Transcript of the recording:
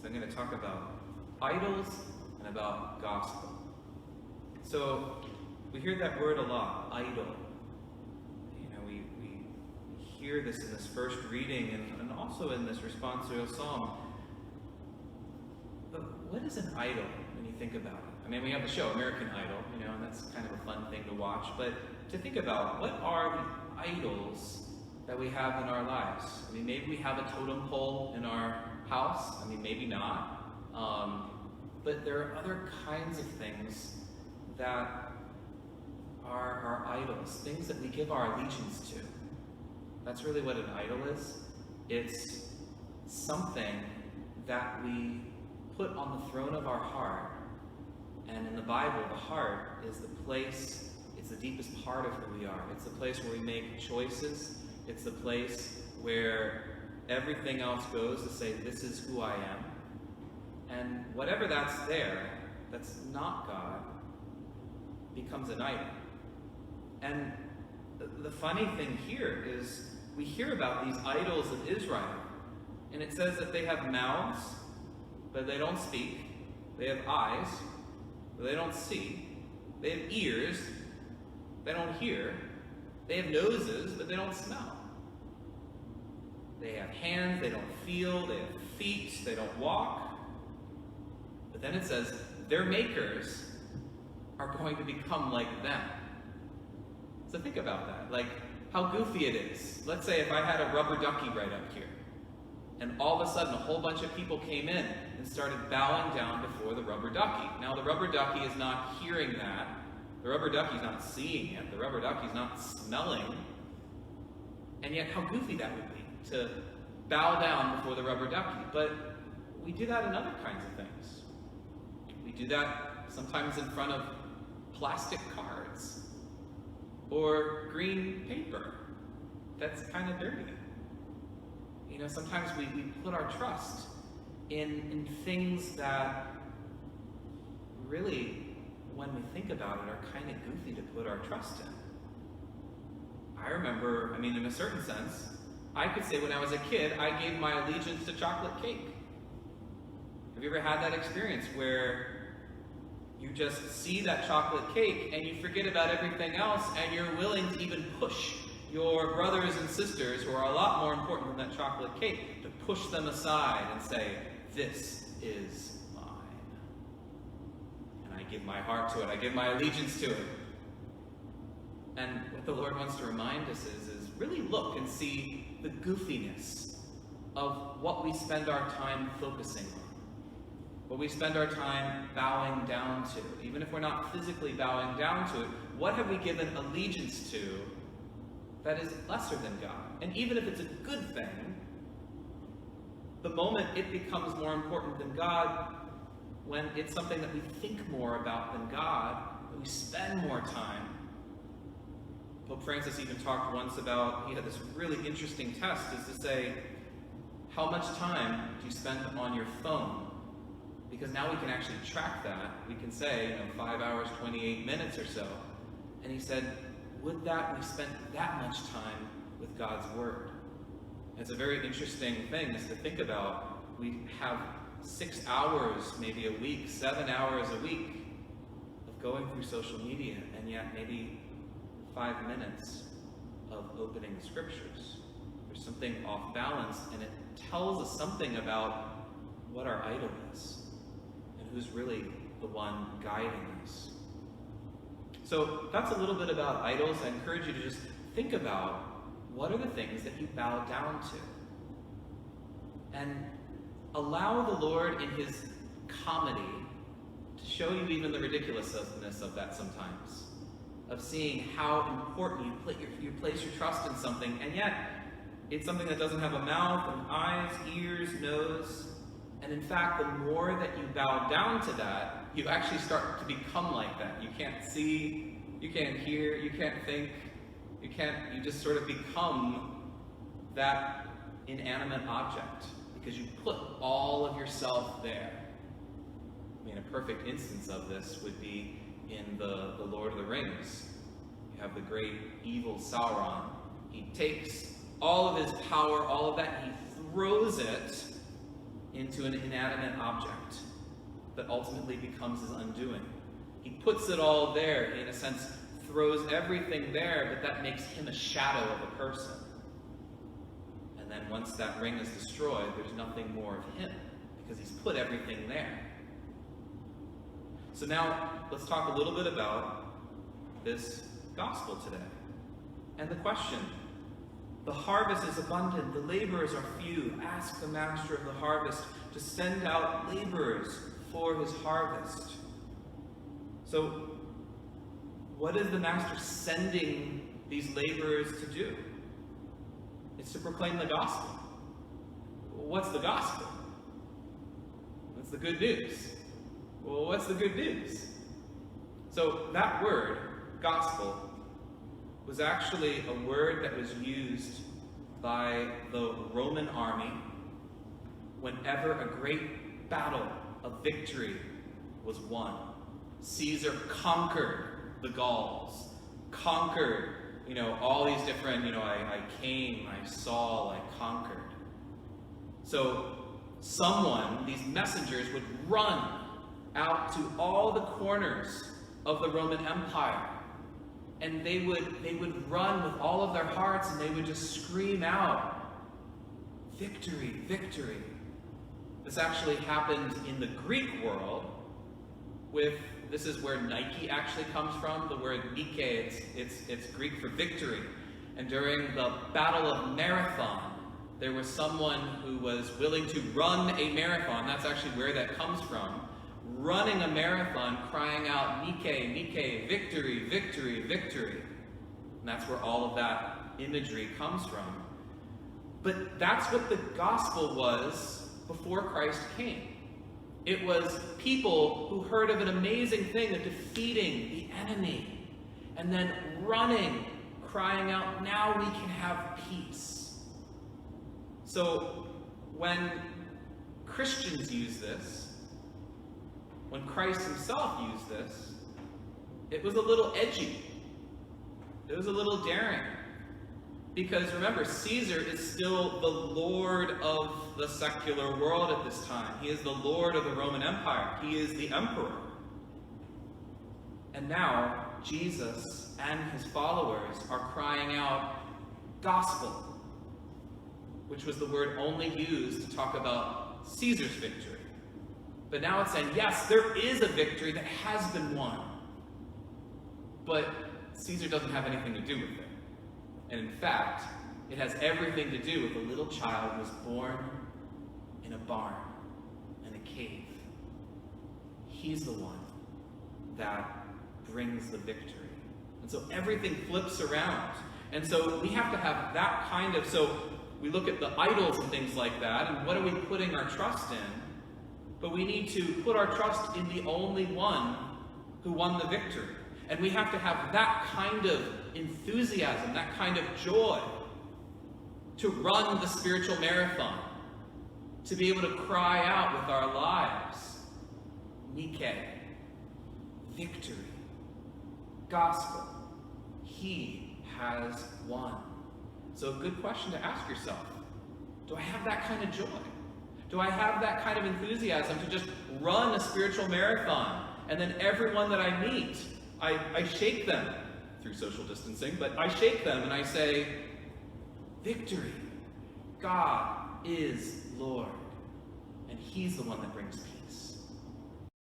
I'm going to talk about idols and about gospel. So we hear that word a lot, idol. You know, we hear this in this first reading and also in this responsorial psalm. But what is an idol when you think about it? I mean, we have the show American Idol, you know, and that's kind of a fun thing to watch. But to think about, what are the idols that we have in our lives? I mean, maybe we have a totem pole in our house. I mean, maybe not. But there are other kinds of things that are our idols, things that we give our allegiance to. That's really what an idol is. It's something that we put on the throne of our heart. And in the Bible, the heart is the place, it's the deepest part of who we are. It's the place where we make choices. It's the place where everything else goes to say, this is who I am. And whatever that's there, that's not God, becomes an idol. And the funny thing here is we hear about these idols of Israel. And it says that they have mouths, but they don't speak. They have eyes, but they don't see. They have ears, they don't hear. They have noses, but they don't smell. They have hands, they don't feel. They have feet, they don't walk. But then it says, their makers are going to become like them. So think about that. Like, how goofy it is. Let's say if I had a rubber ducky right up here, and all of a sudden a whole bunch of people came in and started bowing down before the rubber ducky. Now the rubber ducky is not hearing that. The rubber ducky's not seeing it. The rubber ducky's not smelling. And yet how goofy that would be to bow down before the rubber ducky. But we do that in other kinds of things. We do that sometimes in front of plastic cards or green paper. That's kind of dirty. You know, sometimes we put our trust in things that really, when we think about it, are kind of goofy to put our trust in. I remember, I mean, in a certain sense, I could say when I was a kid, I gave my allegiance to chocolate cake. Have you ever had that experience where you just see that chocolate cake and you forget about everything else and you're willing to even push your brothers and sisters, who are a lot more important than that chocolate cake, to push them aside and say, this is mine. And I give my heart to it. I give my allegiance to it. And what the Lord wants to remind us is really look and see the goofiness of what we spend our time focusing on. What we spend our time bowing down to. Even if we're not physically bowing down to it, what have we given allegiance to that is lesser than God? And even if it's a good thing, the moment it becomes more important than God, when it's something that we think more about than God, that we spend more time. Pope Francis even talked once about, he had this really interesting test, is to say, how much time do you spend on your phone? Because now we can actually track that. We can say, 5 hours, 28 minutes or so. And he said, would that we spent that much time with God's Word? It's a very interesting thing is to think about. We have 6 hours, maybe a week, 7 hours a week of going through social media, and yet maybe 5 minutes of opening the Scriptures. There's something off balance, and it tells us something about what our idol is and who's really the one guiding us. So that's a little bit about idols. I encourage you to just think about what are the things that you bow down to. And allow the Lord in His comedy to show you even the ridiculousness of that sometimes. Of seeing how important you place your trust in something, and yet it's something that doesn't have a mouth and eyes, ears, nose. And in fact, the more that you bow down to that, you actually start to become like that. You can't see, you can't hear, you can't think, you just sort of become that inanimate object because you put all of yourself there. I mean, a perfect instance of this would be in the Lord of the Rings. You have the great evil Sauron. He takes all of his power, all of that, he throws it into an inanimate object that ultimately becomes his undoing. He puts it all there, in a sense, throws everything there, but that makes him a shadow of a person. And then once that ring is destroyed, there's nothing more of him, because he's put everything there. So now, let's talk a little bit about this gospel today. And the question: the harvest is abundant, the laborers are few. Ask the master of the harvest to send out laborers for his harvest. So, what is the master sending these laborers to do? It's to proclaim the gospel. What's the gospel? That's the good news. Well, what's the good news? So that word, gospel, was actually a word that was used by the Roman army whenever a great battle, a victory, was won. Caesar conquered the Gauls, conquered, all these different, I came, I saw, I conquered. So these messengers would run out to all the corners of the Roman Empire, and they would run with all of their hearts, and they would just scream out, "Victory, victory." This actually happened in the Greek world this is where Nike actually comes from, the word Nike, it's Greek for victory. And during the Battle of Marathon, there was someone who was willing to run a marathon. That's actually where that comes from. Running a marathon, crying out, "Nike, Nike, victory, victory, victory." And that's where all of that imagery comes from. But that's what the gospel was before Christ came. It was people who heard of an amazing thing, of defeating the enemy, and then running, crying out, "Now we can have peace." So when Christians use this, when Christ himself used this, it was a little edgy. It was a little daring. Because remember, Caesar is still the Lord of the secular world at this time. He is the Lord of the Roman Empire. He is the emperor. And now, Jesus and his followers are crying out, "Gospel," which was the word only used to talk about Caesar's victory. But now it's saying, yes, there is a victory that has been won. But Caesar doesn't have anything to do with it. And in fact, it has everything to do with a little child who was born in a barn, in a cave. He's the one that brings the victory. And so everything flips around. And so we have to have that kind of, so we look at the idols and things like that, and what are we putting our trust in? But we need to put our trust in the only one who won the victory. And we have to have that kind of enthusiasm, that kind of joy to run the spiritual marathon, to be able to cry out with our lives, "Nike, victory, gospel, he has won." So a good question to ask yourself: do I have that kind of joy? Do I have that kind of enthusiasm to just run a spiritual marathon, and then everyone that I meet, I shake them through social distancing, but I shake them and I say, "Victory, God is Lord, and he's the one that brings peace."